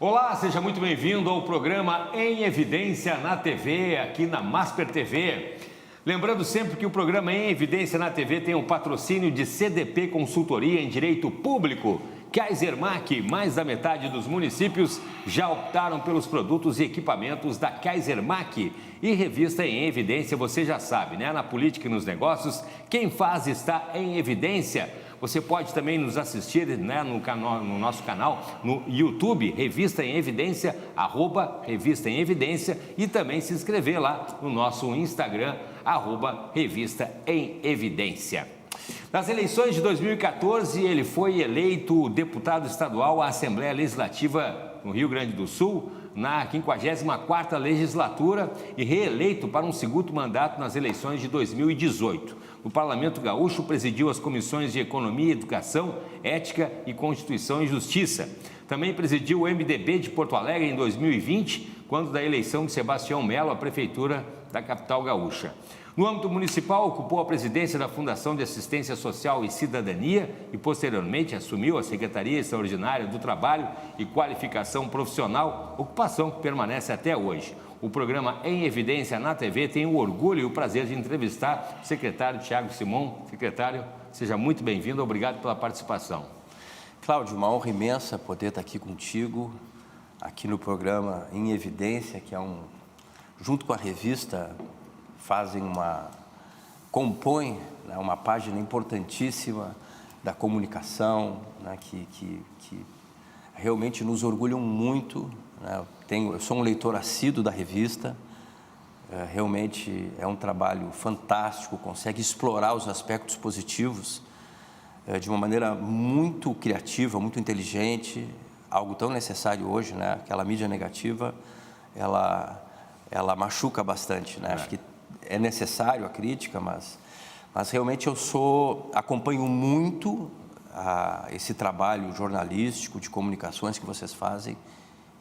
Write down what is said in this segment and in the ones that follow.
Olá, seja muito bem-vindo ao programa Em Evidência na TV, aqui na Masper TV. Lembrando sempre que o programa Em Evidência na TV tem o patrocínio de CDP Consultoria em Direito Público. Kaisermac, mais da metade dos municípios já optaram pelos produtos e equipamentos da Kaisermac. E revista Em Evidência, você já sabe, né? Na política e nos negócios, quem faz está em evidência. Você pode também nos assistir, né, no nosso canal, no YouTube, Revista em Evidência, @Revista em Evidência, e também se inscrever lá no nosso Instagram, @Revista em Evidência. Nas eleições de 2014, ele foi eleito deputado estadual à Assembleia Legislativa no Rio Grande do Sul, na 54ª legislatura, e reeleito para um segundo mandato nas eleições de 2018. No Parlamento Gaúcho, presidiu as comissões de Economia, Educação, Ética e Constituição e Justiça. Também presidiu o MDB de Porto Alegre em 2020, quando da eleição de Sebastião Melo à Prefeitura da capital gaúcha. No âmbito municipal, ocupou a presidência da Fundação de Assistência Social e Cidadania e, posteriormente, assumiu a Secretaria Extraordinária do Trabalho e Qualificação Profissional, ocupação que permanece até hoje. O programa Em Evidência na TV tem o orgulho e o prazer de entrevistar o secretário Tiago Simon. Secretário, seja muito bem-vindo, obrigado pela participação. Cláudio, uma honra imensa poder estar aqui contigo, aqui no programa Em Evidência, que é junto com a revista, compõe, né, uma página importantíssima da comunicação, né, que realmente nos orgulham muito, né? Eu sou um leitor assíduo da revista, realmente é um trabalho fantástico, consegue explorar os aspectos positivos de uma maneira muito criativa, muito inteligente, algo tão necessário hoje, né? Aquela mídia negativa, ela machuca bastante, né? Acho que é necessário a crítica, mas realmente acompanho muito esse trabalho jornalístico de comunicações que vocês fazem,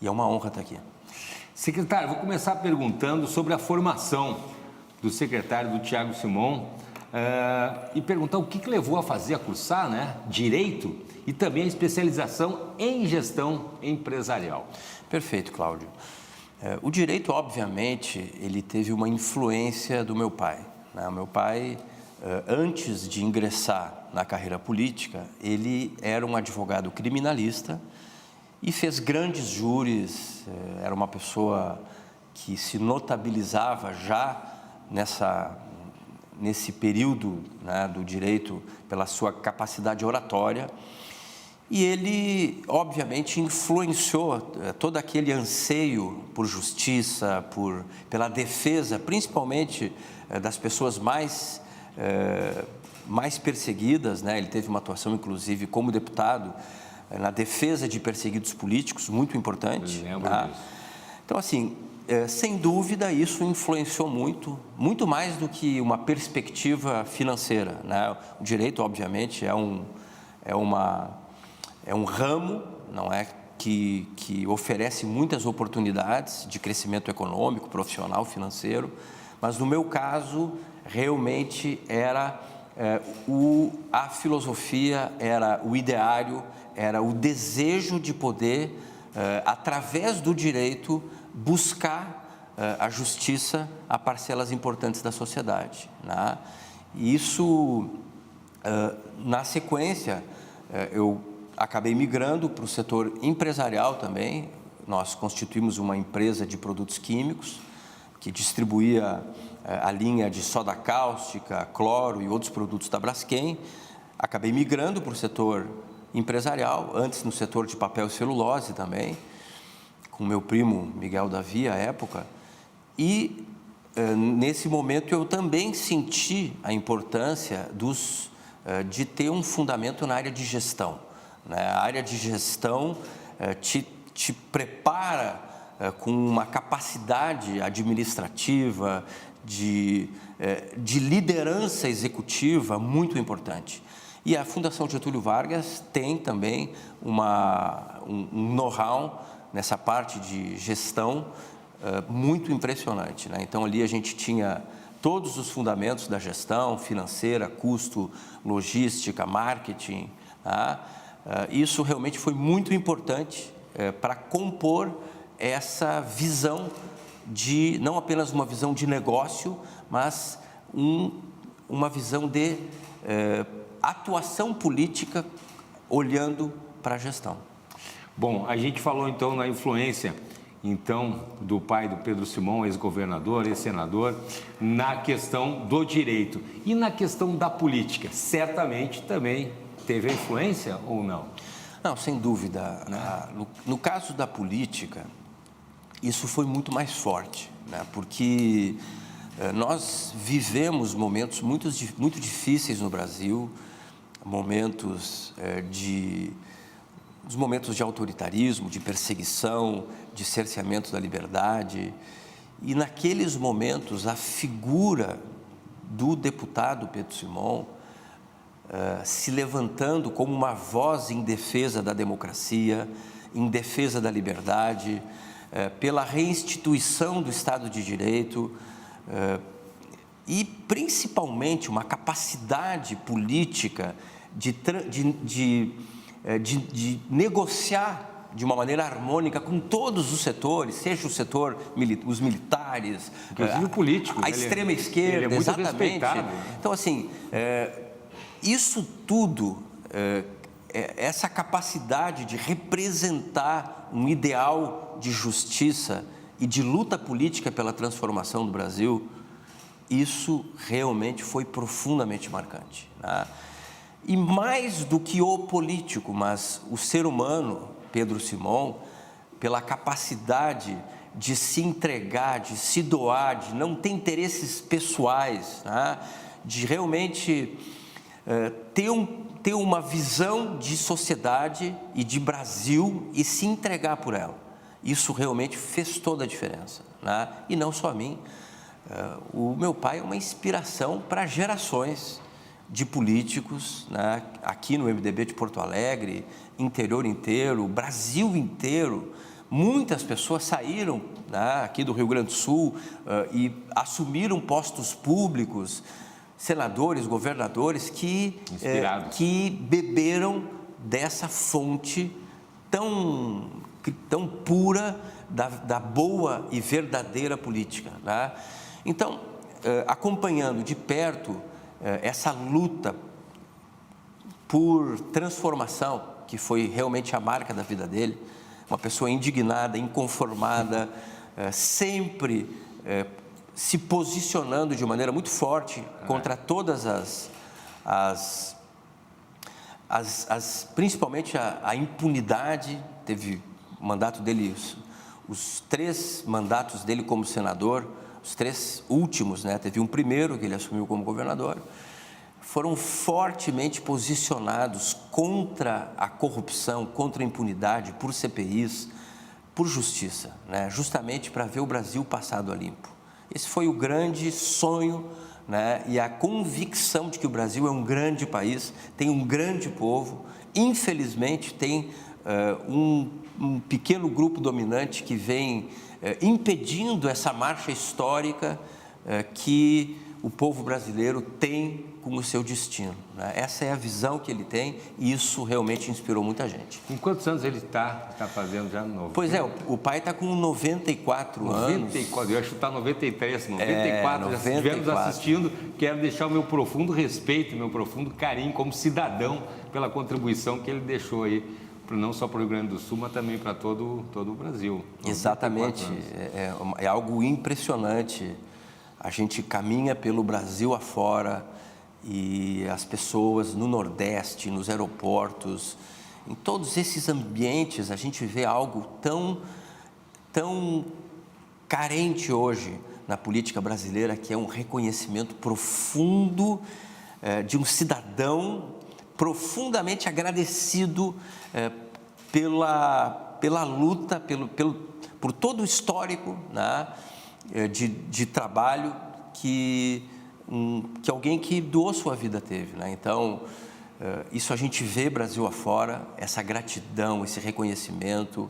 e é uma honra estar aqui. Secretário, vou começar perguntando sobre a formação do secretário, do Tiago Simon, e perguntar o que levou a cursar, né, Direito e também a especialização em Gestão Empresarial. Perfeito, Cláudio. O direito, obviamente, ele teve uma influência do meu pai, né? O meu pai, antes de ingressar na carreira política, ele era um advogado criminalista e fez grandes júris, era uma pessoa que se notabilizava já nesse período, né, do direito pela sua capacidade oratória. E ele, obviamente, influenciou todo aquele anseio por justiça, pela defesa, principalmente das pessoas mais perseguidas, né? Ele teve uma atuação, inclusive, como deputado, na defesa de perseguidos políticos, muito importante. Eu lembro disso. Então, assim, sem dúvida, isso influenciou muito mais do que uma perspectiva financeira, né? O direito, obviamente, é um ramo, não é, que oferece muitas oportunidades de crescimento econômico, profissional, financeiro, mas no meu caso, realmente era a filosofia, era o ideário, era o desejo de poder, através do direito, buscar a justiça a parcelas importantes da sociedade, né? E isso, na sequência, eu acabei migrando para o setor empresarial também. Nós constituímos uma empresa de produtos químicos que distribuía a linha de soda cáustica, cloro e outros produtos da Braskem. Acabei migrando para o setor empresarial, antes no setor de papel e celulose também, com meu primo Miguel Davi, à época. E, nesse momento, eu também senti a importância de ter um fundamento na área de gestão. A área de gestão te prepara com uma capacidade administrativa, de liderança executiva muito importante. E a Fundação Getúlio Vargas tem também um know-how nessa parte de gestão muito impressionante, né? Então, ali a gente tinha todos os fundamentos da gestão financeira, custo, logística, marketing, tá? Isso realmente foi muito importante para compor essa visão não apenas uma visão de negócio, mas uma visão de atuação política olhando para a gestão. Bom, a gente falou então na influência do pai do Pedro Simão, ex-governador, ex-senador, na questão do direito e na questão da política. Certamente também teve influência ou não? Não, sem dúvida. No caso da política, isso foi muito mais forte, né? Porque nós vivemos momentos muito difíceis no Brasil, os momentos de autoritarismo, de perseguição, de cerceamento da liberdade. E naqueles momentos, a figura do deputado Pedro Simão se levantando como uma voz em defesa da democracia, em defesa da liberdade, pela reinstituição do Estado de Direito e, principalmente, uma capacidade política de negociar de uma maneira harmônica com todos os setores, seja o setor, os militares, inclusive o político, a extrema esquerda, ele é muito exatamente. Respeitado. Então, assim, isso tudo, essa capacidade de representar um ideal de justiça e de luta política pela transformação do Brasil, isso realmente foi profundamente marcante, né? E mais do que o político, mas o ser humano, Pedro Simão, pela capacidade de se entregar, de se doar, de não ter interesses pessoais, né? De realmente ter uma visão de sociedade e de Brasil e se entregar por ela. Isso realmente fez toda a diferença, né? E não só a mim. O meu pai é uma inspiração para gerações de políticos, né? Aqui no MDB de Porto Alegre, interior inteiro, Brasil inteiro. Muitas pessoas saíram, né, aqui do Rio Grande do Sul e assumiram postos públicos, senadores, governadores que beberam dessa fonte tão pura da boa e verdadeira política, né? Então, acompanhando de perto essa luta por transformação, que foi realmente a marca da vida dele, uma pessoa indignada, inconformada, sempre se posicionando de maneira muito forte contra todas principalmente a impunidade. Teve o mandato dele, os 3 mandatos dele como senador, os 3 últimos, né? Teve um primeiro que ele assumiu como governador, foram fortemente posicionados contra a corrupção, contra a impunidade, por CPIs, por justiça, né? Justamente para ver o Brasil passado a limpo. Esse foi o grande sonho, né? E a convicção de que o Brasil é um grande país, tem um grande povo. Infelizmente, tem um pequeno grupo dominante que vem impedindo essa marcha histórica que o povo brasileiro tem com o seu destino, né? Essa é a visão que ele tem e isso realmente inspirou muita gente. Em quantos anos ele está fazendo já novo? Pois é, o pai está com 94 anos. 94, eu ia chutar 93, 94, já estivemos assistindo. Quero deixar o meu profundo respeito, meu profundo carinho como cidadão pela contribuição que ele deixou aí, não só para o Rio Grande do Sul, mas também para todo o Brasil. Exatamente, é algo impressionante. A gente caminha pelo Brasil afora e as pessoas no Nordeste, nos aeroportos, em todos esses ambientes, a gente vê algo tão carente hoje na política brasileira, que é um reconhecimento profundo de um cidadão profundamente agradecido pela luta, por todo o histórico, né, de trabalho que alguém que doou sua vida teve, né? Então, isso a gente vê Brasil afora, essa gratidão, esse reconhecimento,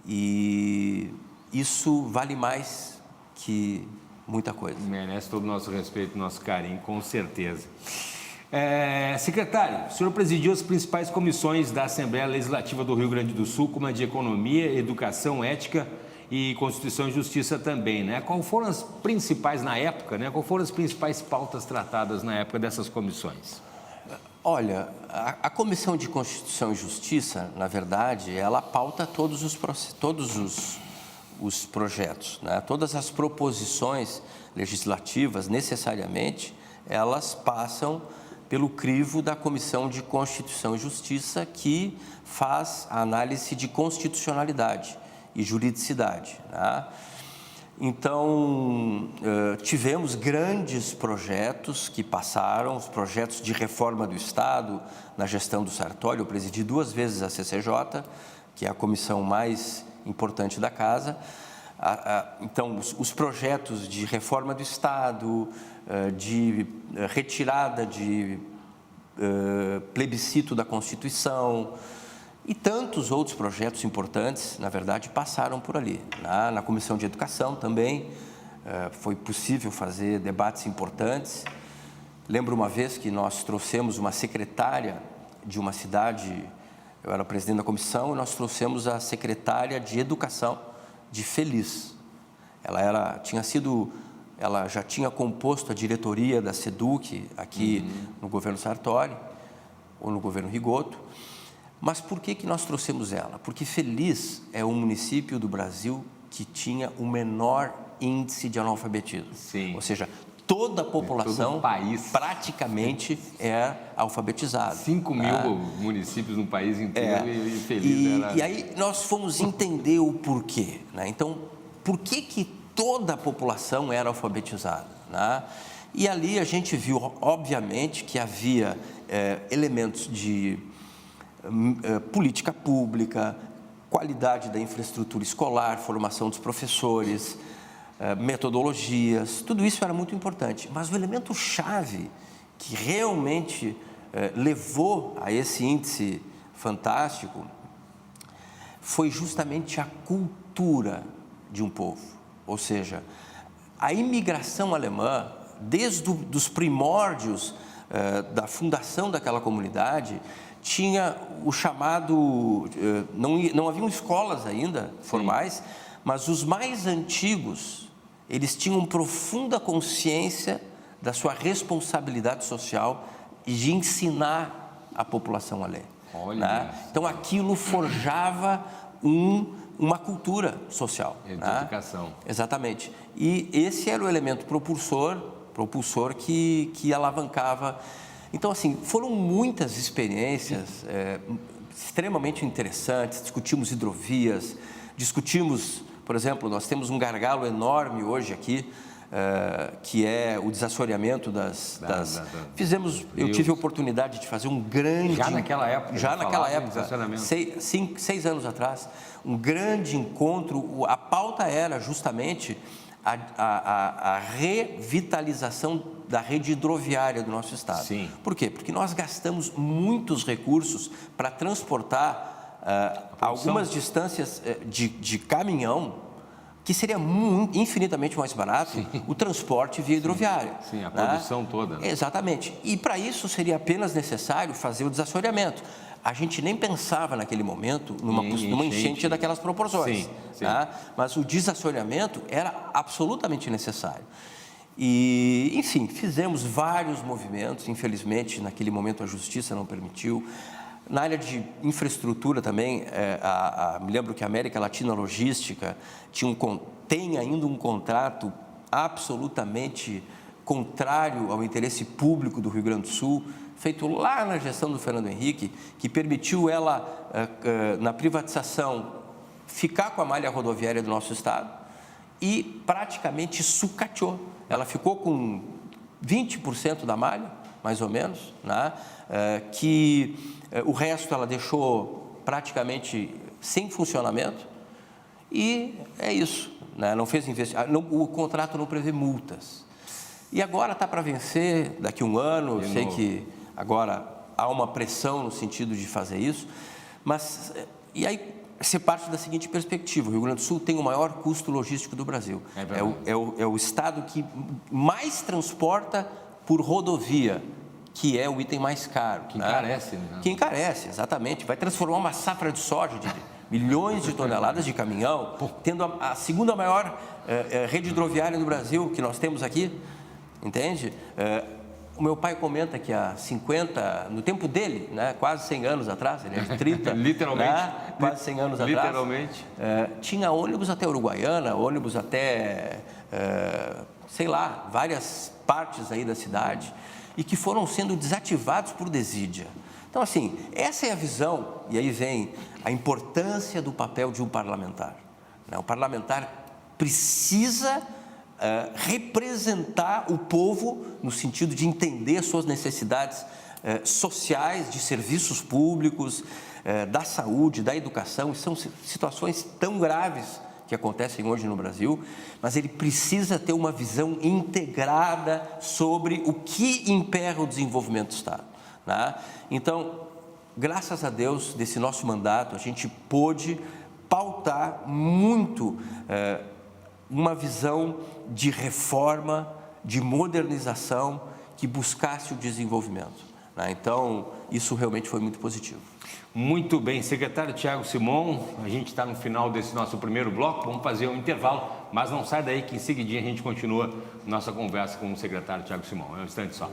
e isso vale mais que muita coisa. Merece todo o nosso respeito, nosso carinho, com certeza. Secretário, o senhor presidiu as principais comissões da Assembleia Legislativa do Rio Grande do Sul, como a de Economia, Educação, Ética e Constituição e Justiça também, né? Qual foram as principais na época, né? Qual foram as principais pautas tratadas na época dessas comissões? Olha, a Comissão de Constituição e Justiça, na verdade, ela pauta todos os projetos, né? Todas as proposições legislativas, necessariamente, elas passam pelo crivo da Comissão de Constituição e Justiça, que faz a análise de constitucionalidade e juridicidade, né? Então, tivemos grandes projetos que passaram, os projetos de reforma do Estado na gestão do Sartori. Eu presidi 2 vezes a CCJ, que é a comissão mais importante da Casa. Então, os projetos de reforma do Estado, de retirada de plebiscito da Constituição e tantos outros projetos importantes, na verdade, passaram por ali. Na Comissão de Educação também foi possível fazer debates importantes. Lembro uma vez que nós trouxemos uma secretária de uma cidade, eu era presidente da comissão, e nós trouxemos a secretária de Educação de Feliz. Ela já tinha composto a diretoria da SEDUC aqui no governo Sartori, ou no governo Rigoto. Mas por que nós trouxemos ela? Porque Feliz é o município do Brasil que tinha o menor índice de analfabetismo. Sim. Ou seja, toda a população todo o país praticamente é alfabetizada. 5 mil municípios no país inteiro e Feliz era... E aí nós fomos entender o porquê, né? Então, por que toda a população era alfabetizada, né? E ali a gente viu, obviamente, que havia elementos de política pública, qualidade da infraestrutura escolar, formação dos professores, metodologias, tudo isso era muito importante. Mas o elemento chave que realmente levou a esse índice fantástico foi justamente a cultura de um povo. Ou seja, a imigração alemã, desde os primórdios da fundação daquela comunidade, tinha o chamado, não haviam escolas ainda formais, sim, mas os mais antigos, eles tinham profunda consciência da sua responsabilidade social e de ensinar a população a ler. Olha, né? Então, aquilo forjava uma cultura social. Educação. Né? Exatamente. E esse era o elemento propulsor que alavancava. Então, assim, foram muitas experiências extremamente interessantes. Discutimos hidrovias, discutimos, por exemplo, nós temos um gargalo enorme hoje aqui, que é o desassoreamento eu tive a oportunidade de fazer um grande... Já naquela época? Já naquela época, 6 anos atrás, um grande encontro. A pauta era justamente a revitalização da rede hidroviária do nosso estado. Sim. Por quê? Porque nós gastamos muitos recursos para transportar algumas distâncias de caminhão, que seria infinitamente mais barato, sim, o transporte via hidroviária. Sim, a produção toda. Né? Exatamente. E para isso seria apenas necessário fazer o desassoreamento. A gente nem pensava naquele momento numa enchente daquelas proporções. Sim. Né? Mas o desassoreamento era absolutamente necessário. E, enfim, fizemos vários movimentos. Infelizmente, naquele momento a justiça não permitiu. Na área de infraestrutura também, me lembro que a América Latina Logística tem ainda um contrato absolutamente contrário ao interesse público do Rio Grande do Sul, feito lá na gestão do Fernando Henrique, que permitiu ela, na privatização, ficar com a malha rodoviária do nosso estado e praticamente sucateou. Ela ficou com 20% da malha, mais ou menos, né? O resto ela deixou praticamente sem funcionamento e é isso, né? Não fez investimento, o contrato não prevê multas. E agora está para vencer daqui a um ano, eu sei que agora há uma pressão no sentido de fazer isso, mas, e aí você parte da seguinte perspectiva: o Rio Grande do Sul tem o maior custo logístico do Brasil, é o estado que mais transporta por rodovia que é o item mais caro. Que encarece, né? Que encarece, exatamente. Vai transformar uma safra de soja de milhões de toneladas de caminhão, tendo a segunda maior rede hidroviária no Brasil que nós temos aqui, entende? O meu pai comenta que há 50, no tempo dele, né, quase 100 anos atrás, ele é de 30, literalmente, né, quase 100 anos atrás, literalmente, tinha ônibus até Uruguaiana, ônibus até, sei lá, várias partes aí da cidade, e que foram sendo desativados por desídia. Então, assim, essa é a visão, e aí vem a importância do papel de um parlamentar, né? O parlamentar precisa representar o povo no sentido de entender suas necessidades sociais, de serviços públicos, da saúde, da educação. São situações tão graves que acontecem hoje no Brasil, mas ele precisa ter uma visão integrada sobre o que impera o desenvolvimento do Estado, né? Então, graças a Deus, desse nosso mandato, a gente pôde pautar muito uma visão de reforma, de modernização, que buscasse o desenvolvimento, né? Então, isso realmente foi muito positivo. Muito bem, secretário Tiago Simon, a gente está no final desse nosso primeiro bloco, vamos fazer um intervalo, mas não sai daí que em seguidinha a gente continua nossa conversa com o secretário Tiago Simon. É um instante só.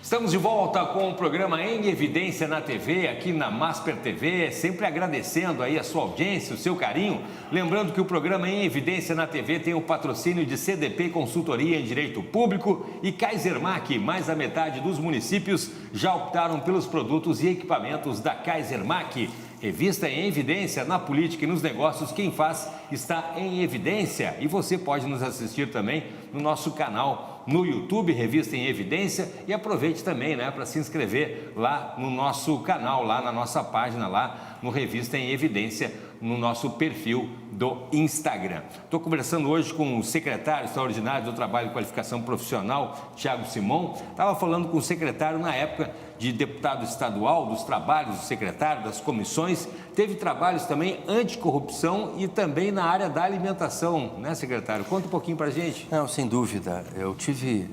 Estamos de volta com o programa Em Evidência na TV, aqui na Masper TV, sempre agradecendo aí a sua audiência, o seu carinho. Lembrando que o programa Em Evidência na TV tem o patrocínio de CDP Consultoria em Direito Público e Kaisermac. Mais da metade dos municípios já optaram pelos produtos e equipamentos da Kaisermac. Revista Em Evidência na política e nos negócios, quem faz está em evidência. E você pode nos assistir também no nosso canal no YouTube, Revista Em Evidência, e aproveite também, né, para se inscrever lá no nosso canal, lá na nossa página, lá no Revista Em Evidência, no nosso perfil do Instagram. Estou conversando hoje com o secretário extraordinário do Trabalho e Qualificação Profissional, Tiago Simon. Estava falando com o secretário na época de deputado estadual, dos trabalhos do secretário, das comissões. Teve trabalhos também anticorrupção e também na área da alimentação, né, secretário? Conta um pouquinho para a gente. Não, sem dúvida. Eu tive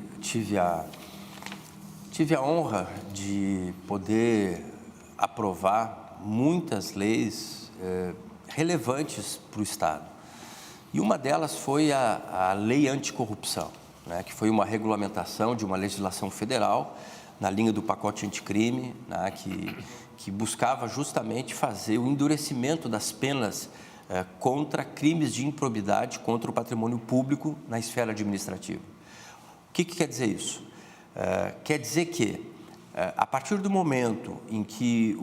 a honra de poder aprovar muitas leis relevantes para o Estado. E uma delas foi a Lei Anticorrupção, né, que foi uma regulamentação de uma legislação federal na linha do pacote anticrime, né, que buscava justamente fazer o endurecimento das penas contra crimes de improbidade contra o patrimônio público na esfera administrativa. O que quer dizer isso? Quer dizer que, a partir do momento em que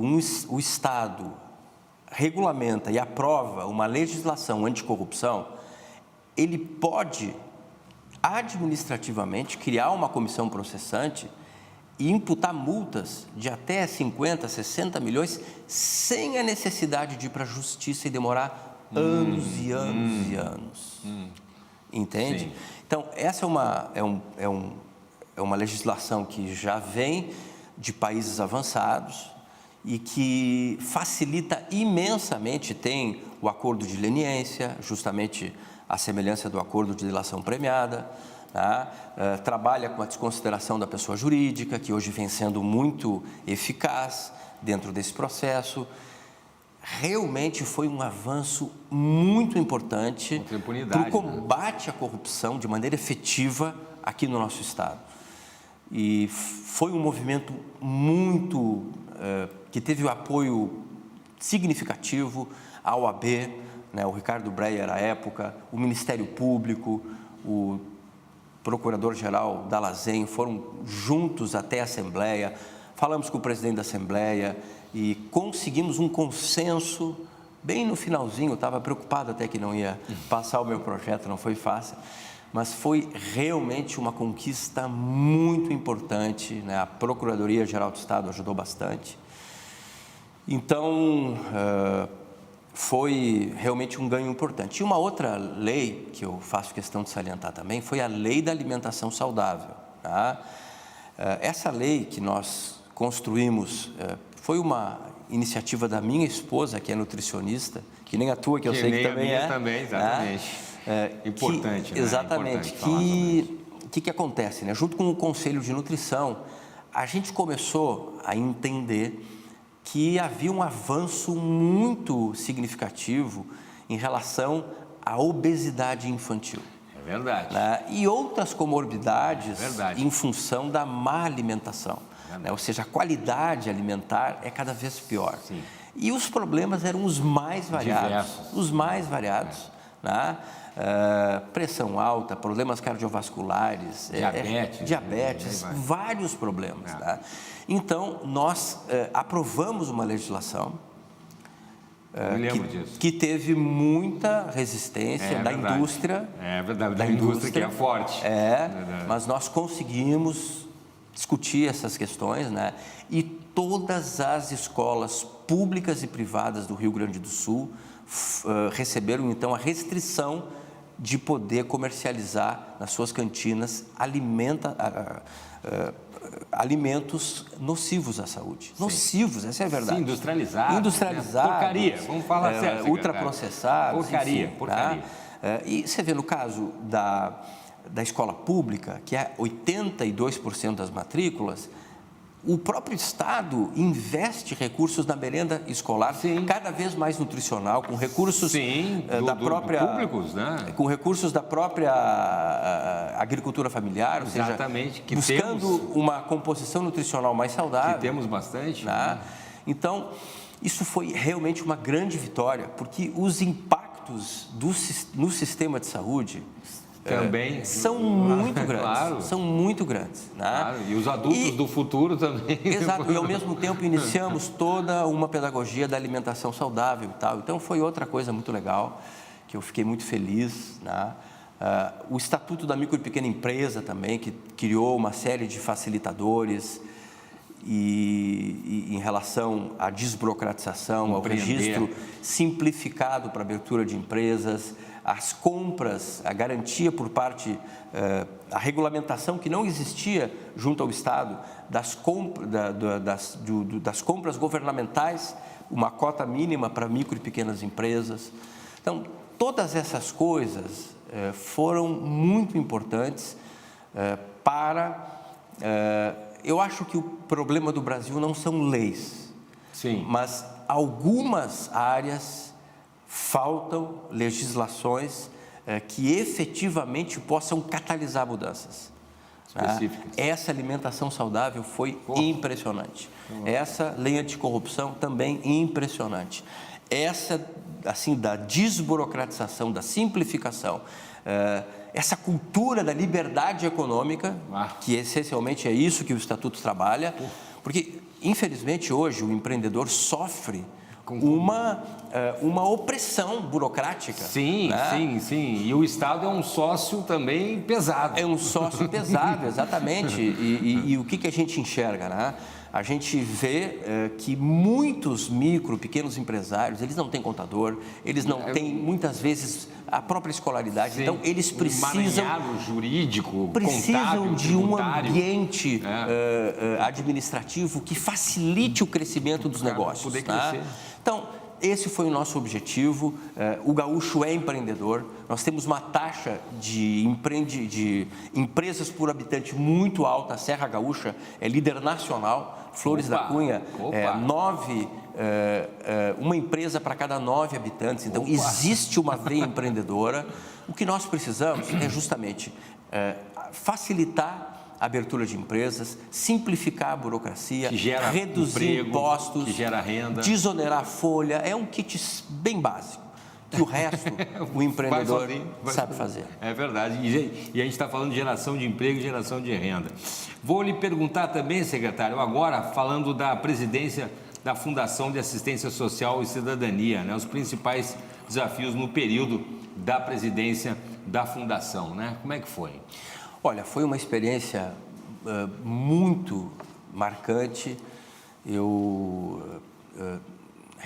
o Estado regulamenta e aprova uma legislação anticorrupção, ele pode administrativamente criar uma comissão processante e imputar multas de até 50, 60 milhões sem a necessidade de ir para a justiça e demorar anos e anos e anos. Entende? Sim. Então, essa é uma legislação que já vem de países avançados e que facilita imensamente. Tem o acordo de leniência, justamente a semelhança do acordo de delação premiada, tá? Trabalha com a desconsideração da pessoa jurídica, que hoje vem sendo muito eficaz dentro desse processo. Realmente foi um avanço muito importante para o combate à corrupção de maneira efetiva aqui no nosso Estado. E foi um movimento muito que teve o apoio significativo à OAB, né, o Ricardo Breyer à época, o Ministério Público, o Procurador-Geral Dall'Azen foram juntos até a Assembleia, falamos com o presidente da Assembleia e conseguimos um consenso bem no finalzinho. Eu estava preocupado até que não ia passar o meu projeto, não foi fácil, mas foi realmente uma conquista muito importante, né? A Procuradoria-Geral do Estado ajudou bastante. Então, foi realmente um ganho importante. E uma outra lei que eu faço questão de salientar também foi a Lei da Alimentação Saudável. Tá? Essa lei que nós construímos foi uma iniciativa da minha esposa, que é nutricionista, que nem a tua, que eu sei que também é. Também, exatamente. Importante, né? Exatamente. O que acontece, né? Junto com o Conselho de Nutrição, a gente começou a entender que havia um avanço muito significativo em relação à obesidade infantil. É verdade. Né? E outras comorbidades em função da má alimentação. Né? Ou seja, a qualidade alimentar é cada vez pior. Sim. E os problemas eram os mais variados. Os mais variados. Né? Pressão alta, problemas cardiovasculares, diabetes, vários problemas. Tá? Então, nós aprovamos uma legislação que teve muita resistência da indústria. É verdade, da indústria que é forte. Mas nós conseguimos discutir essas questões, né? E todas as escolas públicas e privadas do Rio Grande do Sul receberam, então, a restrição de poder comercializar nas suas cantinas alimentos nocivos à saúde. Sim. Nocivos, essa é a verdade. Sim, industrializados. Né? Porcaria, vamos falar sério. Ultraprocessados. Porcaria. Tá? E você vê no caso da escola pública, que é 82% das matrículas, o próprio Estado investe recursos na merenda escolar, cada vez mais nutricional, com recursos públicos, né? Com recursos da própria agricultura familiar, ou seja, buscando uma composição nutricional mais saudável. Que temos bastante. Né? Então, isso foi realmente uma grande vitória, porque os impactos no sistema de saúde também são muito grandes. Claro. São muito grandes. Né? Claro. E os adultos do futuro também. Exato. E ao mesmo tempo iniciamos toda uma pedagogia da alimentação saudável e tal. Então foi outra coisa muito legal, que eu fiquei muito feliz. Né? O Estatuto da Micro e Pequena Empresa também, que criou uma série de facilitadores e em relação à desburocratização, ao registro simplificado para abertura de empresas, as compras, a garantia por parte, a regulamentação que não existia junto ao Estado das compras governamentais, uma cota mínima para micro e pequenas empresas. Então, todas essas coisas foram muito importantes eu acho que o problema do Brasil não são leis, mas algumas áreas faltam legislações que efetivamente possam catalisar mudanças. Específicas. Essa alimentação saudável foi impressionante. Essa lei anticorrupção também impressionante. Essa, assim, da desburocratização, da simplificação, essa cultura da liberdade econômica, que essencialmente é isso que o Estatuto trabalha, porque, infelizmente, hoje o empreendedor sofre uma opressão burocrática. Sim. E o Estado é um sócio também pesado. É um sócio pesado, exatamente. E o que a gente enxerga, né? A gente vê que muitos pequenos empresários, eles não têm contador, eles não têm, muitas vezes, a própria escolaridade. Então, eles precisam... jurídico, precisam de um tributário. ambiente administrativo que facilite o crescimento dos negócios. Poder crescer. Então, esse foi o nosso objetivo. O gaúcho é empreendedor. Nós temos uma taxa de empresas por habitante muito alta. A Serra Gaúcha é líder nacional. Flores da Cunha, uma empresa para cada 9 habitantes. Então, existe uma veia empreendedora. O que nós precisamos é justamente facilitar a abertura de empresas, simplificar a burocracia, reduzir impostos, que gera renda, desonerar a folha. É um kit bem básico, que o resto o empreendedor sabe fazer. É verdade. E a gente está falando de geração de emprego e geração de renda. Vou lhe perguntar também, secretário, agora falando da presidência da Fundação de Assistência Social e Cidadania, né? Os principais desafios no período da presidência da Fundação, né? Como é que foi? Olha, foi uma experiência muito marcante. Eu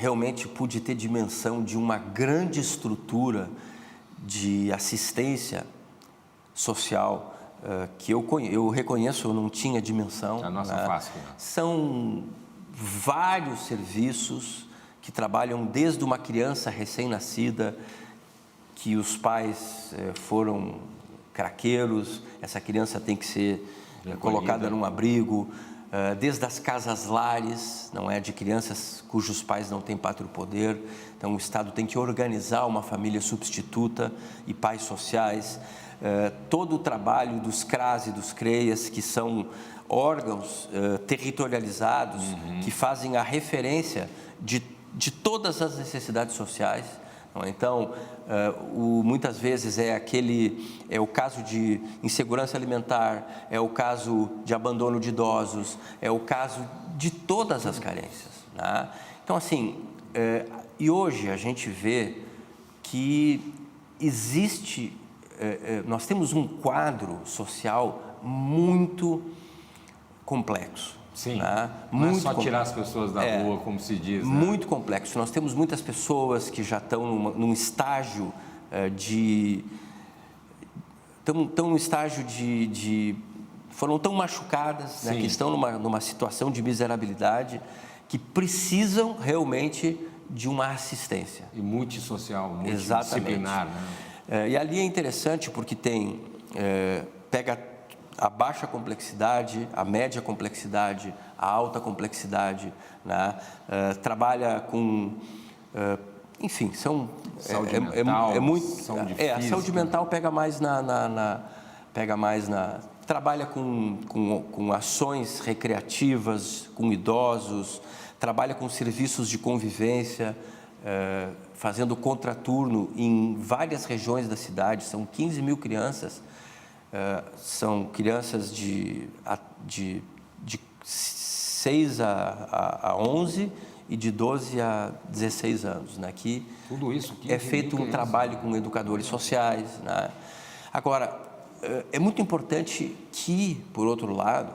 realmente pude ter dimensão de uma grande estrutura de assistência social que eu reconheço, eu não tinha dimensão. A nossa face. São vários serviços que trabalham desde uma criança recém-nascida, que os pais foram craqueiros, essa criança tem que ser colocada num abrigo, desde as casas-lares, não é, de crianças cujos pais não têm pátrio poder. Então o Estado tem que organizar uma família substituta e pais sociais. Todo o trabalho dos CRAS e dos CREAS, que são órgãos territorializados, que fazem a referência de todas as necessidades sociais. Então, muitas vezes é o caso de insegurança alimentar, é o caso de abandono de idosos, é o caso de todas as carências, né? Então, assim, e hoje a gente vê que existe, nós temos um quadro social muito complexo. Sim, né? Não é só tirar as pessoas da rua, como se diz. Né? Muito complexo. Nós temos muitas pessoas que já estão num estágio foram tão machucadas, né, que estão numa situação de miserabilidade, que precisam realmente de uma assistência. E multissocial, multidisciplinar. Né? E ali é interessante porque pega a baixa complexidade, a média complexidade, a alta complexidade, né? Trabalha com, enfim, saúde mental, a saúde mental pega mais trabalha com ações recreativas, com idosos, trabalha com serviços de convivência, fazendo contraturno em várias regiões da cidade. São 15 mil crianças. São crianças de 6 a 11 e de 12 a 16 anos, né? Que tudo isso é feito um trabalho com educadores sociais, né? Agora, é muito importante que, por outro lado,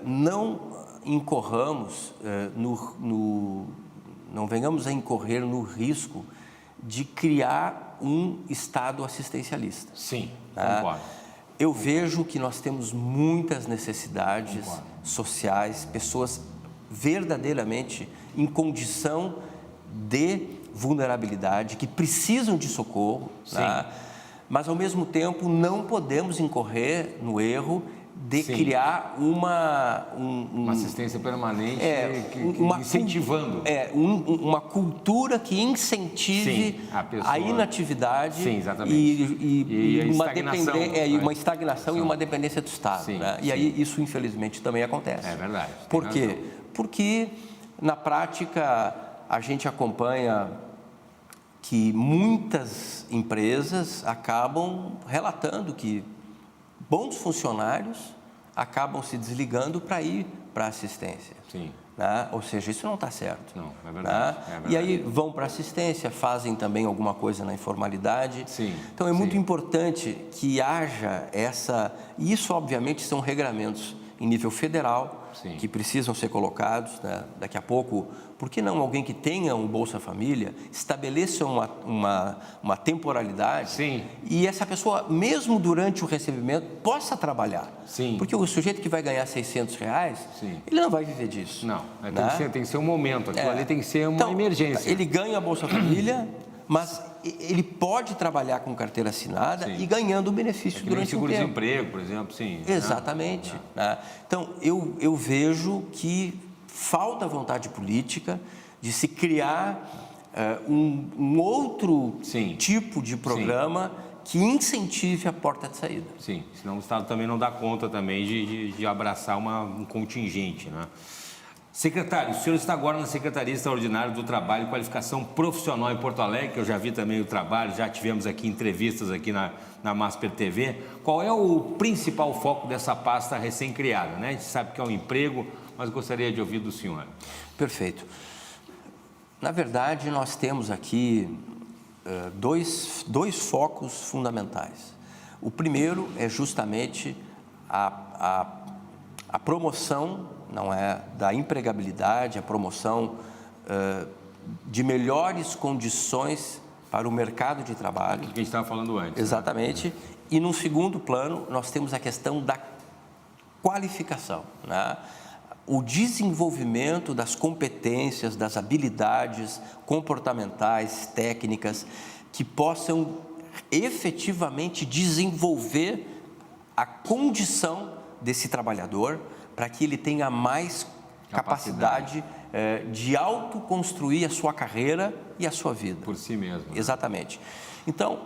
não incorramos não venhamos a incorrer no risco de criar um Estado assistencialista. Sim, concordo. Eu vejo que nós temos muitas necessidades sociais, pessoas verdadeiramente em condição de vulnerabilidade, que precisam de socorro, né? Mas, ao mesmo tempo, não podemos incorrer no erro de criar uma assistência permanente, incentivando. Uma cultura que incentive a inatividade e uma estagnação e uma dependência do Estado. Né? E aí isso, infelizmente, também acontece. É verdade. Por quê? Porque, na prática, a gente acompanha que muitas empresas acabam relatando que bons funcionários acabam se desligando para ir para a assistência. Sim. Né? Ou seja, isso não está certo. Não, é verdade, né? É verdade. E aí vão para a assistência, fazem também alguma coisa na informalidade. Sim. Então é muito importante que haja essa... E isso, obviamente, são regramentos em nível federal, que precisam ser colocados, né? Daqui a pouco, por que não alguém que tenha um Bolsa Família estabeleça uma temporalidade e essa pessoa, mesmo durante o recebimento, possa trabalhar? Porque o sujeito que vai ganhar R$600, ele não vai viver disso. Não, né? Tem que ser um momento, aquilo ali tem que ser uma emergência. Ele ganha a Bolsa Família, mas ele pode trabalhar com carteira assinada e ganhando o benefício durante o tempo. Seguro-desemprego, por exemplo, Exatamente. Né? Então, eu vejo que falta vontade política de se criar um outro tipo de programa que incentive a porta de saída. Sim, senão o Estado também não dá conta também de abraçar um contingente, né? Secretário, o senhor está agora na Secretaria Extraordinária do Trabalho e Qualificação Profissional em Porto Alegre, que eu já vi também o trabalho, já tivemos aqui entrevistas aqui na Masper TV. Qual é o principal foco dessa pasta recém-criada, né? A gente sabe que é um emprego, mas gostaria de ouvir do senhor. Perfeito. Na verdade, nós temos aqui dois focos fundamentais. O primeiro é justamente a promoção, não é, da empregabilidade, a promoção de melhores condições para o mercado de trabalho. O que a gente estava falando antes. Exatamente. Né? E, num segundo plano, nós temos a questão da qualificação, né? O desenvolvimento das competências, das habilidades comportamentais, técnicas, que possam efetivamente desenvolver a condição desse trabalhador para que ele tenha mais capacidade de autoconstruir a sua carreira e a sua vida. Por si mesmo. Né? Exatamente. Então,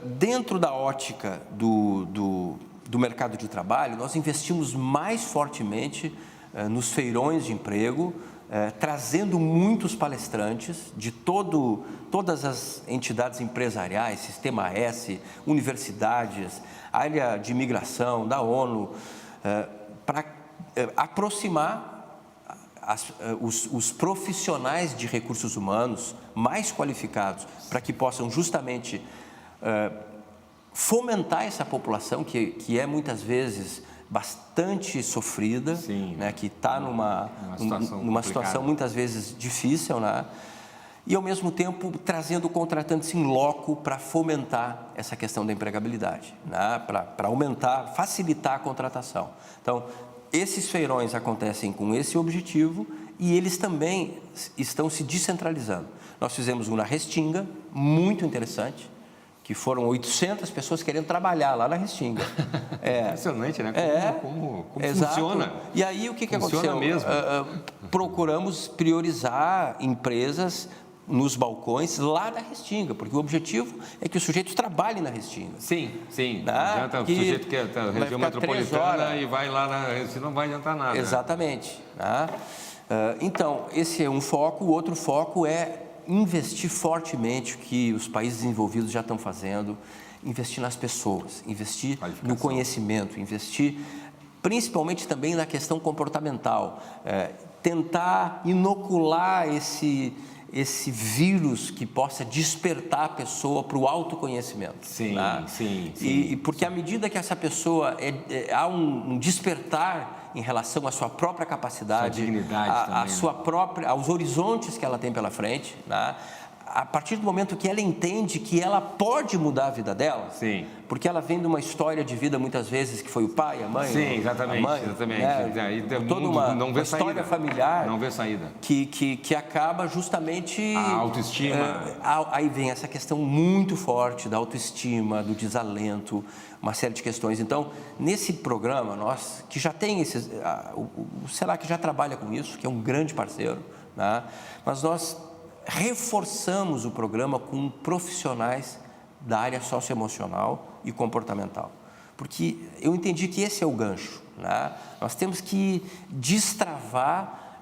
dentro da ótica do mercado de trabalho, nós investimos mais fortemente nos feirões de emprego, trazendo muitos palestrantes de todas as entidades empresariais, Sistema S, universidades, área de imigração, da ONU, para aproximar os profissionais de recursos humanos mais qualificados, para que possam justamente fomentar essa população que é muitas vezes bastante sofrida, sim, né, que está numa situação muitas vezes difícil, né, e ao mesmo tempo trazendo contratantes em loco para fomentar essa questão da empregabilidade, né, para aumentar, facilitar a contratação. Então, esses feirões acontecem com esse objetivo e eles também estão se descentralizando. Nós fizemos um na Restinga, muito interessante, que foram 800 pessoas querendo trabalhar lá na Restinga. Impressionante, né? Como funciona. E aí, o que aconteceu? Mesmo. Procuramos priorizar empresas nos balcões lá da Restinga, porque o objetivo é que os sujeitos trabalhem na Restinga. Sim. Não adianta o sujeito que é da região metropolitana e vai lá na Restinga, não vai adiantar nada. Exatamente. Né? Então, esse é um foco. O outro foco é investir fortemente, o que os países desenvolvidos já estão fazendo, investir nas pessoas, investir no conhecimento, investir principalmente também na questão comportamental, tentar inocular esse vírus que possa despertar a pessoa para o autoconhecimento. Sim, né? sim. E porque à medida que essa pessoa há um despertar em relação à sua própria capacidade, sua dignidade também, sua própria, aos horizontes que ela tem pela frente, né? A partir do momento que ela entende que ela pode mudar a vida dela, sim, porque ela vem de uma história de vida muitas vezes que foi o pai, a mãe, sim, exatamente, a mãe, exatamente. Né? Toda uma história familiar, não vê saída, que acaba justamente a autoestima. Aí vem essa questão muito forte da autoestima, do desalento, uma série de questões. Então, nesse programa, nós que já tem o Senac já trabalha com isso, que é um grande parceiro, né? Mas nós reforçamos o programa com profissionais da área socioemocional e comportamental, porque eu entendi que esse é o gancho, né? Nós temos que destravar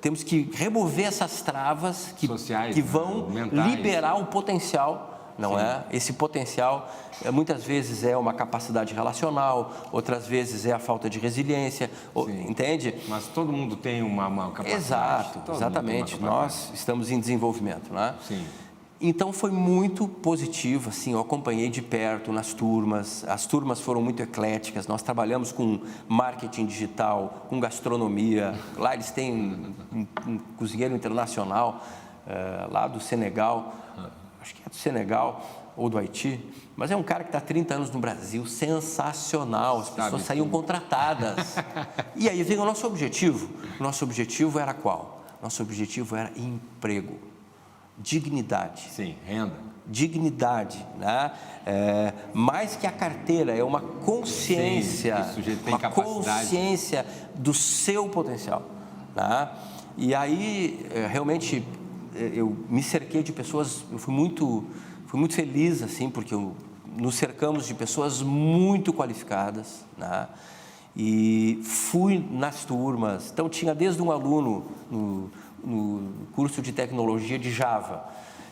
temos que remover essas travas sociais, que vão liberar o potencial. Não é? Esse potencial, muitas vezes é uma capacidade relacional, outras vezes é a falta de resiliência, entende? Mas todo mundo tem uma capacidade. Exato, exatamente. Nós estamos em desenvolvimento, né? Sim. Então foi muito positivo, assim, eu acompanhei de perto nas turmas, as turmas foram muito ecléticas, nós trabalhamos com marketing digital, com gastronomia, lá eles têm um cozinheiro internacional, lá do Senegal, acho que é do Senegal ou do Haiti, mas é um cara que está há 30 anos no Brasil, sensacional, as pessoas saíam contratadas. E aí vem o nosso objetivo. Nosso objetivo era qual? Nosso objetivo era emprego, dignidade. Sim, renda. Dignidade, né? Mais que a carteira, é uma consciência, uma consciência do seu potencial, né? E aí, realmente, eu me cerquei de pessoas, eu fui muito feliz, assim, porque nos cercamos de pessoas muito qualificadas, né? E fui nas turmas, então tinha desde um aluno no curso de tecnologia de Java,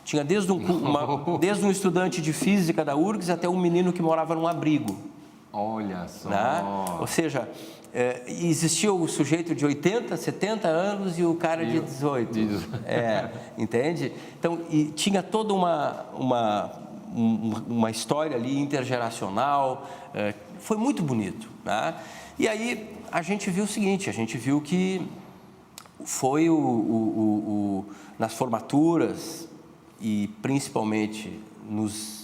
tinha desde um estudante de física da URGS até um menino que morava num abrigo. Olha só! Né? Ou seja, existia o sujeito de 80, 70 anos e o cara de 18. Entende? Então, e tinha toda uma história ali intergeracional, foi muito bonito, né? E aí a gente viu o seguinte, a gente viu que foi nas formaturas e principalmente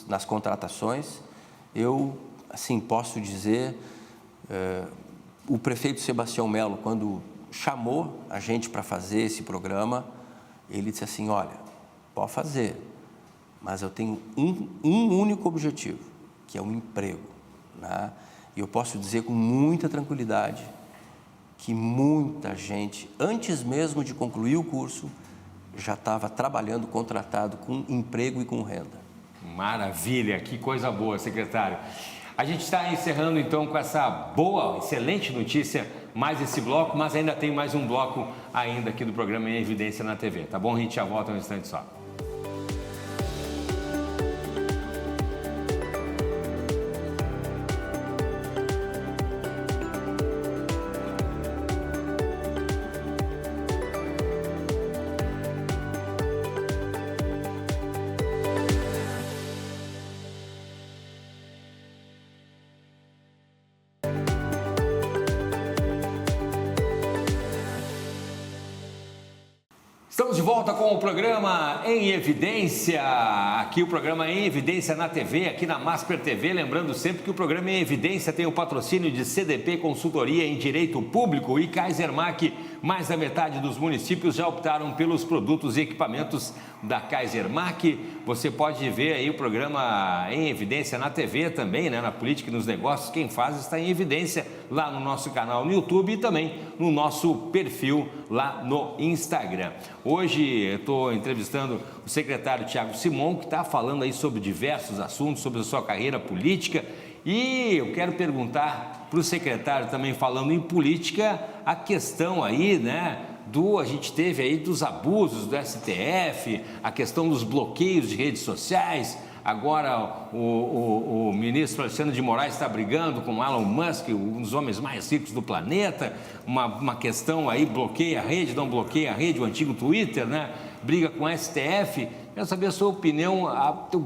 nas contratações, eu, assim, posso dizer, o prefeito Sebastião Melo, quando chamou a gente para fazer esse programa, ele disse assim, olha, pode fazer, mas eu tenho um único objetivo, que é um emprego, né? E eu posso dizer com muita tranquilidade que muita gente, antes mesmo de concluir o curso, já estava trabalhando, contratado com emprego e com renda. Maravilha, que coisa boa, secretário. A gente está encerrando então com essa boa, excelente notícia, mais esse bloco, mas ainda tem mais um bloco ainda aqui do programa Em Evidência na TV, tá bom? A gente já volta um instante só. Estamos de volta com o programa Em Evidência, aqui o programa Em Evidência na TV, aqui na Masper TV, lembrando sempre que o programa Em Evidência tem o patrocínio de CDP Consultoria em Direito Público e Kaisermac. Mais da metade dos municípios já optaram pelos produtos e equipamentos da Kaisermac. Você pode ver aí o programa Em Evidência na TV também, né? Na Política e nos Negócios. Quem faz está em evidência lá no nosso canal no YouTube e também no nosso perfil lá no Instagram. Hoje eu estou entrevistando o secretário Tiago Simon, que está falando aí sobre diversos assuntos, sobre a sua carreira política. E eu quero perguntar para o secretário também, falando em política, a questão aí, né, a gente teve aí dos abusos do STF, a questão dos bloqueios de redes sociais. Agora o ministro Alexandre de Moraes está brigando com Elon Musk, um dos homens mais ricos do planeta, uma questão aí, bloqueia a rede, não bloqueia a rede, o antigo Twitter, né? Briga com o STF. Quero saber a sua opinião,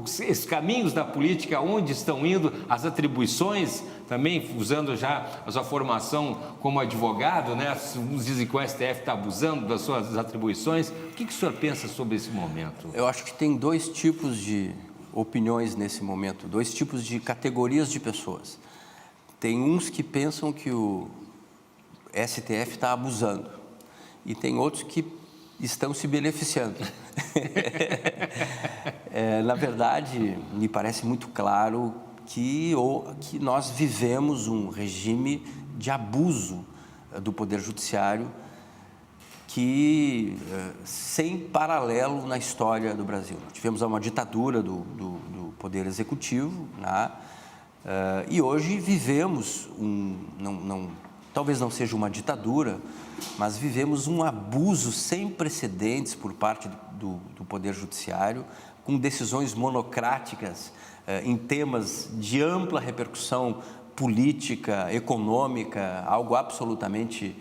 esses caminhos da política, onde estão indo, as atribuições, também usando já a sua formação como advogado, né? Uns dizem que o STF está abusando das suas atribuições. O que o senhor pensa sobre esse momento? Eu acho que tem dois tipos de opiniões nesse momento, dois tipos de categorias de pessoas. Tem uns que pensam que o STF está abusando e tem outros que estão se beneficiando. Na verdade, me parece muito claro que nós vivemos um regime de abuso do Poder Judiciário que sem paralelo na história do Brasil. Tivemos uma ditadura do Poder Executivo, né? E hoje vivemos talvez não seja uma ditadura, mas vivemos um abuso sem precedentes por parte do Poder Judiciário, com decisões monocráticas em temas de ampla repercussão política, econômica, algo absolutamente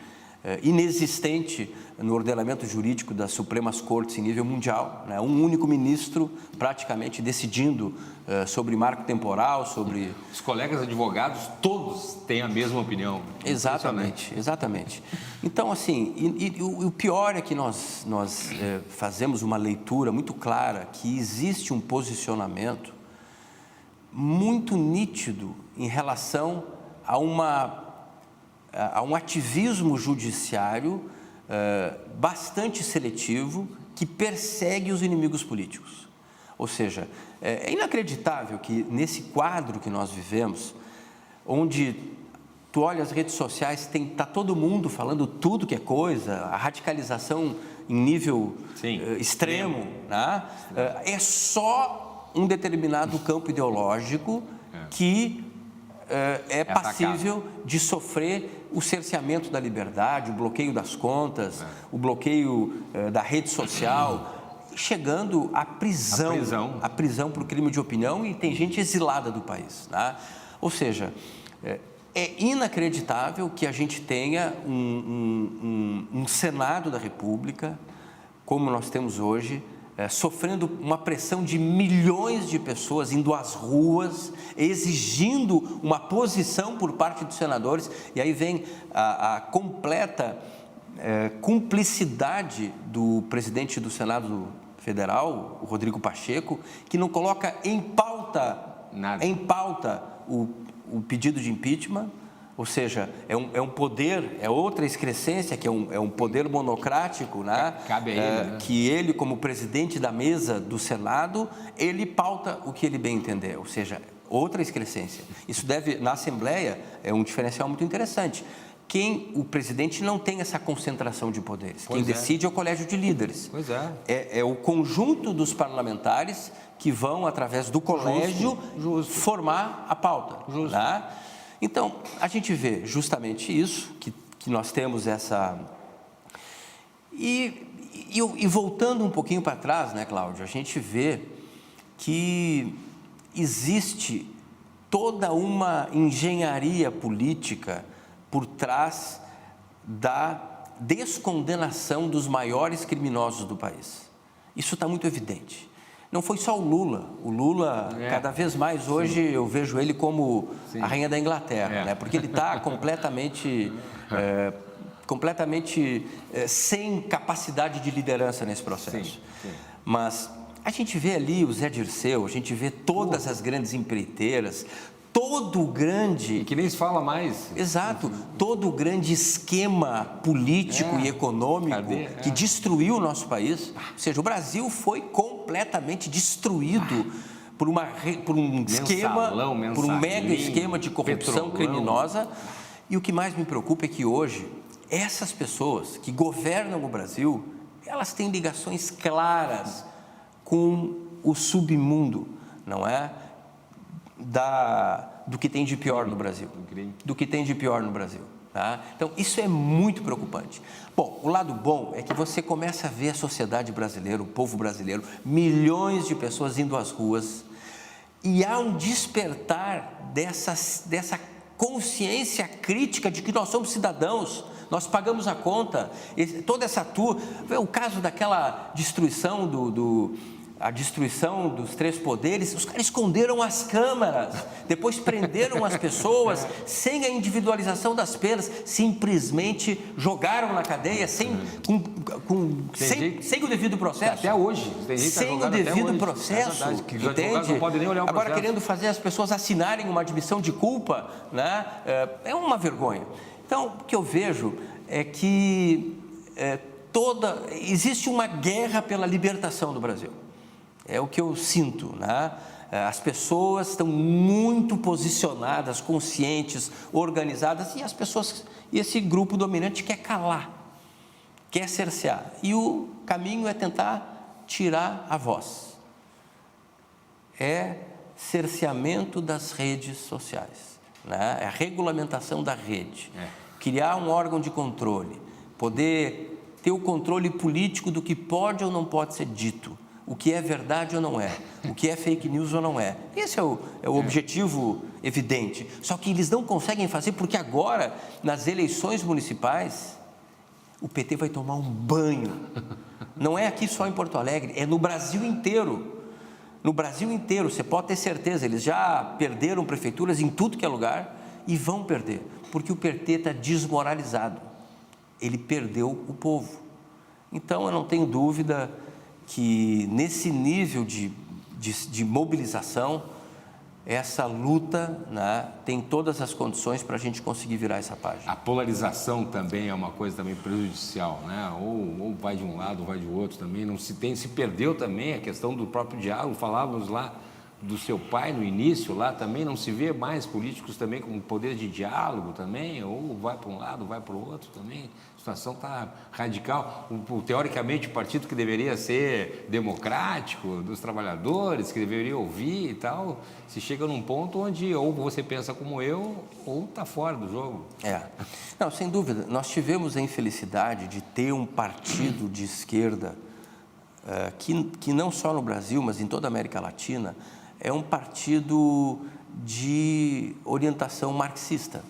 inexistente no ordenamento jurídico das Supremas Cortes em nível mundial, né? Um único ministro praticamente decidindo sobre marco temporal, sobre... Os colegas advogados, todos têm a mesma opinião. Exatamente, exatamente. Então, assim, o pior é que nós fazemos uma leitura muito clara que existe um posicionamento muito nítido em relação a um ativismo judiciário bastante seletivo que persegue os inimigos políticos. Ou seja, é inacreditável que nesse quadro que nós vivemos, onde tu olha as redes sociais, está todo mundo falando tudo que é coisa, a radicalização em nível extremo, né? É só um determinado campo ideológico que é passível de sofrer o cerceamento da liberdade, o bloqueio das contas, o bloqueio da rede social, chegando à prisão por crime de opinião, e tem gente exilada do país, né? Ou seja, é inacreditável que a gente tenha um Senado da República, como nós temos hoje, sofrendo uma pressão de milhões de pessoas indo às ruas, exigindo uma posição por parte dos senadores, e aí vem a completa cumplicidade do presidente do Senado Federal, o Rodrigo Pacheco, que não coloca em pauta o pedido de impeachment, ou seja, é um poder, é outra excrescência, que é um poder monocrático, né? Cabe a ele, né? Que ele, como presidente da mesa do Senado, ele pauta o que ele bem entender, ou seja, outra excrescência. Isso deve, na Assembleia, é um diferencial muito interessante. O presidente não tem essa concentração de poderes. Quem decide é o colégio de líderes. Pois é. É o conjunto dos parlamentares que vão, através do colégio, formar a pauta. Tá? Então, a gente vê justamente isso, que nós temos essa... E voltando um pouquinho para trás, né, Cláudio, a gente vê que existe toda uma engenharia política por trás da descondenação dos maiores criminosos do país. Isso está muito evidente. Não foi só o Lula. O Lula, cada vez mais hoje, eu vejo ele como a rainha da Inglaterra, né? Porque ele está completamente sem capacidade de liderança nesse processo. Sim. Mas a gente vê ali o Zé Dirceu, a gente vê todas as grandes empreiteiras, todo o grande... E que nem se fala mais. Exato. Todo o grande esquema político e econômico que destruiu o nosso país. Ou seja, o Brasil foi completamente destruído por um mega esquema de corrupção criminosa. E o que mais me preocupa é que hoje, essas pessoas que governam o Brasil, elas têm ligações claras com o submundo, não é? Do que tem de pior no Brasil. Do que tem de pior no Brasil. Tá? Então, isso é muito preocupante. Bom, o lado bom é que você começa a ver a sociedade brasileira, o povo brasileiro, milhões de pessoas indo às ruas, e há um despertar dessa consciência crítica de que nós somos cidadãos, nós pagamos a conta, toda essa o caso daquela destruição a destruição dos 3 poderes, os caras esconderam as câmaras, depois prenderam as pessoas sem a individualização das penas, simplesmente jogaram na cadeia sem o devido processo. Até hoje. Sem o devido processo, entende? Não pode nem olhar o Agora, processo. querendo fazer as pessoas assinarem uma admissão de culpa, né? É uma vergonha. Então, o que eu vejo é que existe uma guerra pela libertação do Brasil. É o que eu sinto, né? As pessoas estão muito posicionadas, conscientes, organizadas, e esse grupo dominante quer calar, quer cercear. E o caminho é tentar tirar a voz. É cerceamento das redes sociais, né? É a regulamentação da rede. Criar um órgão de controle, poder ter o controle político do que pode ou não pode ser dito. O que é verdade ou não é, o que é fake news ou não é. Esse é o objetivo evidente. Só que eles não conseguem fazer porque agora, nas eleições municipais, o PT vai tomar um banho. Não é aqui só em Porto Alegre, é no Brasil inteiro. No Brasil inteiro, você pode ter certeza, eles já perderam prefeituras em tudo que é lugar e vão perder, porque o PT está desmoralizado. Ele perdeu o povo. Então, eu não tenho dúvida que nesse nível de mobilização, essa luta, né, tem todas as condições para a gente conseguir virar essa página. A polarização também é uma coisa também prejudicial, né? Ou vai de um lado ou vai de outro também. Se perdeu também a questão do próprio diálogo. Falávamos lá do seu pai no início, lá também não se vê mais políticos também com poder de diálogo também, ou vai para um lado, vai para o outro também. A situação está radical. Teoricamente, o partido que deveria ser democrático, dos trabalhadores, que deveria ouvir e tal, se chega num ponto onde ou você pensa como eu, ou está fora do jogo. Não, sem dúvida. Nós tivemos a infelicidade de ter um partido de esquerda que não só no Brasil, mas em toda a América Latina, é um partido de orientação marxista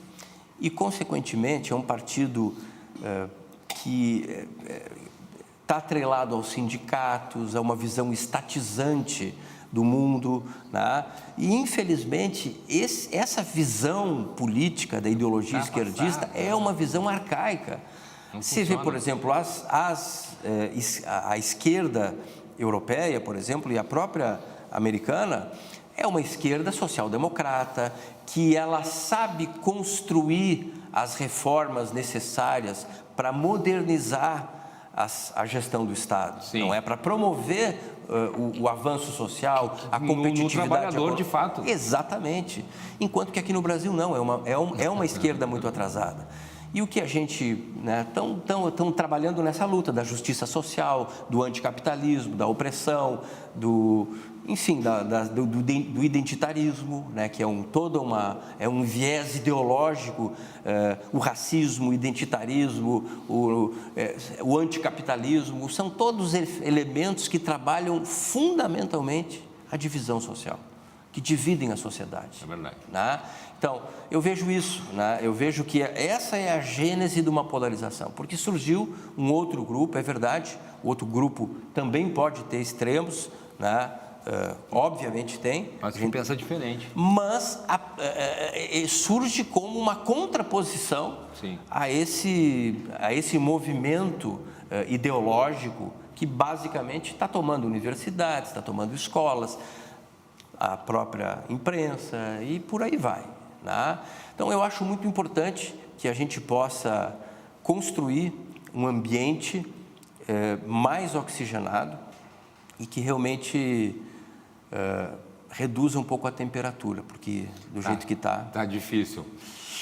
e, consequentemente, é um partido que está atrelado aos sindicatos, a uma visão estatizante do mundo, né? E, infelizmente, essa visão política da ideologia esquerdista é uma visão arcaica. Se vê, por exemplo, a esquerda europeia, por exemplo, e a própria americana, é uma esquerda social-democrata, que ela sabe construir as reformas necessárias para modernizar a gestão do Estado. Sim. Não é para promover o avanço social, a competitividade. No trabalhador, de fato. Exatamente. Enquanto que aqui no Brasil não, é uma esquerda muito atrasada. E o que a gente estão trabalhando nessa luta da justiça social, do anticapitalismo, da opressão, enfim, do identitarismo, né, que é um viés ideológico, o racismo, o identitarismo, o anticapitalismo, são todos elementos que trabalham fundamentalmente a divisão social, que dividem a sociedade. É verdade. Né? Então, eu vejo isso, né? Eu vejo que essa é a gênese de uma polarização, porque surgiu um outro grupo, é verdade, o outro grupo também pode ter extremos, né? Obviamente tem. Mas a gente pensa diferente. Mas surge como uma contraposição a esse movimento ideológico que basicamente está tomando universidades, está tomando escolas, a própria imprensa e por aí vai. Né? Então, eu acho muito importante que a gente possa construir um ambiente mais oxigenado e que realmente reduza um pouco a temperatura, porque do jeito que está... Está difícil.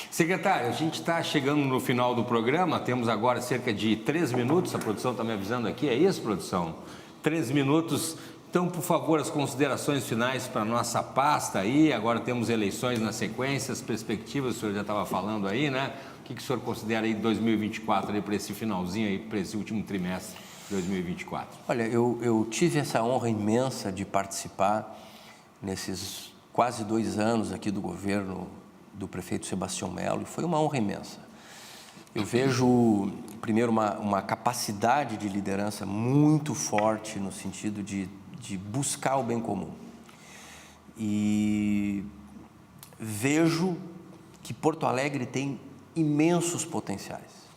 Secretário, a gente está chegando no final do programa, temos agora cerca de 3 minutos, a produção está me avisando aqui, é isso, produção? 3 minutos. Então, por favor, as considerações finais para a nossa pasta aí. Agora temos eleições na sequência, as perspectivas, o senhor já estava falando aí, né? O que o senhor considera aí de 2024, aí, para esse finalzinho, aí, para esse último trimestre de 2024? Olha, eu tive essa honra imensa de participar nesses quase 2 anos aqui do governo do prefeito Sebastião Melo, e foi uma honra imensa. Eu vejo, primeiro, uma capacidade de liderança muito forte no sentido de buscar o bem comum. E vejo que Porto Alegre tem imensos potenciais,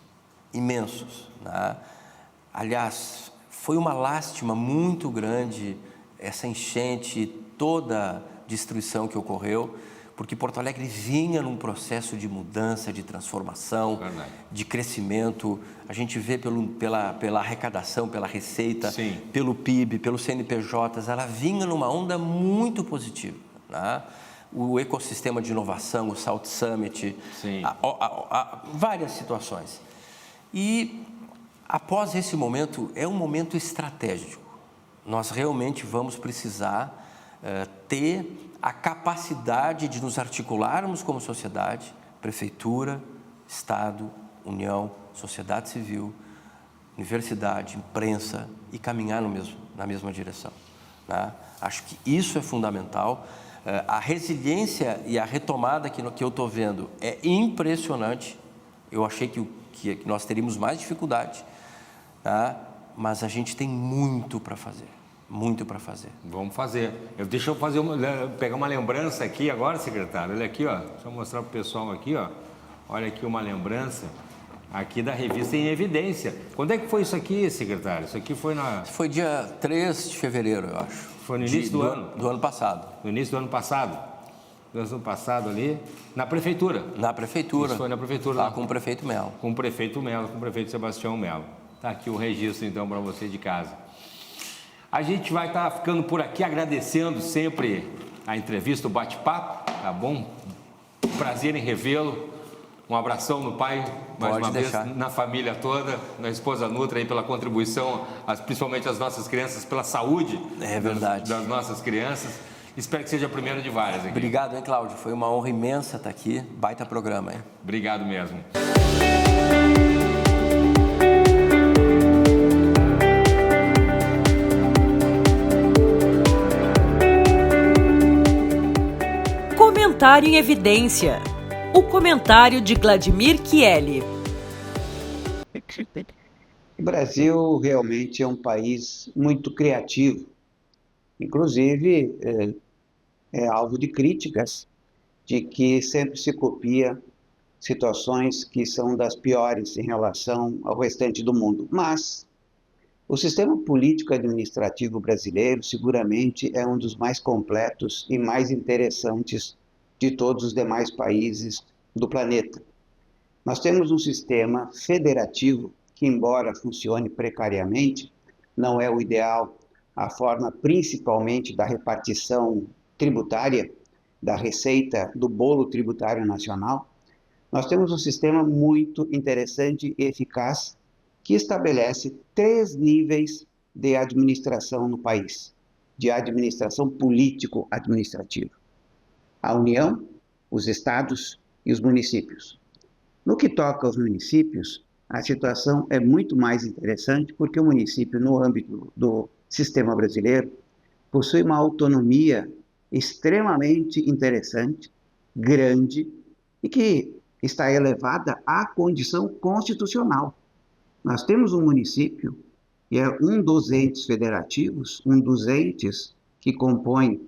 imensos. Né? Aliás, foi uma lástima muito grande essa enchente, toda a destruição que ocorreu, porque Porto Alegre vinha num processo de mudança, de transformação, de crescimento. A gente vê pela arrecadação, pela receita, pelo PIB, pelos CNPJs, ela vinha numa onda muito positiva. Né? O ecossistema de inovação, o South Summit, várias situações. E após esse momento, é um momento estratégico. Nós realmente vamos precisar ter a capacidade de nos articularmos como sociedade, prefeitura, Estado, União, sociedade civil, universidade, imprensa, e caminhar na mesma direção. Né? Acho que isso é fundamental. A resiliência e a retomada que eu estou vendo é impressionante. Eu achei que nós teríamos mais dificuldade, tá? Mas a gente tem muito para fazer. Muito para fazer. Vamos fazer. Deixa eu pegar uma lembrança aqui agora, secretário. Olha aqui, ó. Deixa eu mostrar para o pessoal aqui, ó. Olha aqui uma lembrança aqui da revista Em Evidência. Quando é que foi isso aqui, secretário? Isso aqui foi Foi dia 3 de fevereiro, eu acho. Foi no início do ano? Do ano passado. No início do ano passado. Do ano passado ali, na prefeitura. Na prefeitura. Isso foi na prefeitura. Lá com o prefeito Melo. Com o prefeito Melo, com o prefeito Sebastião Melo. Tá aqui o registro, então, para você de casa. A gente vai estar ficando por aqui, agradecendo sempre a entrevista, o bate-papo, tá bom? Prazer em revê-lo. Um abração no pai, mais uma vez, na família toda, na esposa Nutra, aí, pela contribuição, principalmente às nossas crianças, pela saúde das nossas crianças. Espero que seja a primeira de várias aqui. Obrigado, hein, Cláudio? Foi uma honra imensa estar aqui. Baita programa, hein? Obrigado mesmo. Comentário em Evidência. O comentário de Vladimir Kieli. O Brasil realmente é um país muito criativo. Inclusive, é alvo de críticas de que sempre se copia situações que são das piores em relação ao restante do mundo. Mas o sistema político-administrativo brasileiro seguramente é um dos mais completos e mais interessantes de todos os demais países do planeta. Nós temos um sistema federativo que, embora funcione precariamente, não é o ideal. A forma principalmente da repartição tributária, da receita do bolo tributário nacional, nós temos um sistema muito interessante e eficaz que estabelece 3 níveis de administração no país, de administração político-administrativa: a União, os estados e os municípios. No que toca aos municípios, a situação é muito mais interessante porque o município, no âmbito do sistema brasileiro, possui uma autonomia extremamente interessante, grande e que está elevada à condição constitucional. Nós temos um município, que é um dos entes federativos, um dos entes que compõem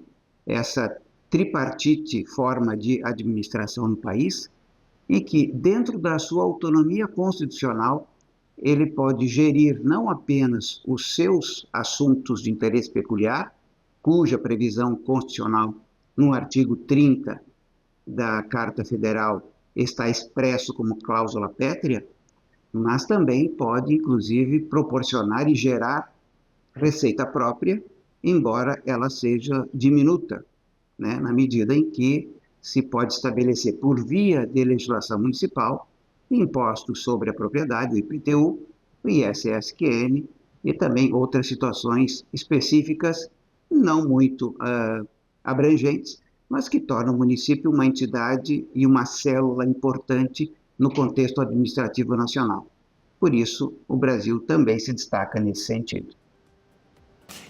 essa tripartite forma de administração no país, e que, dentro da sua autonomia constitucional, ele pode gerir não apenas os seus assuntos de interesse peculiar, cuja previsão constitucional, no artigo 30 da Carta Federal, está expresso como cláusula pétrea, mas também pode, inclusive, proporcionar e gerar receita própria, embora ela seja diminuta, né, na medida em que se pode estabelecer, por via de legislação municipal, impostos sobre a propriedade, o IPTU, o ISSQN e também outras situações específicas, não muito abrangentes, mas que tornam o município uma entidade e uma célula importante no contexto administrativo nacional. Por isso, o Brasil também se destaca nesse sentido.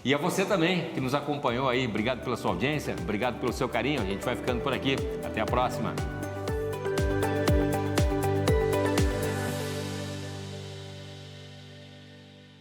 E a você também, que nos acompanhou aí, obrigado pela sua audiência, obrigado pelo seu carinho, a gente vai ficando por aqui. Até a próxima.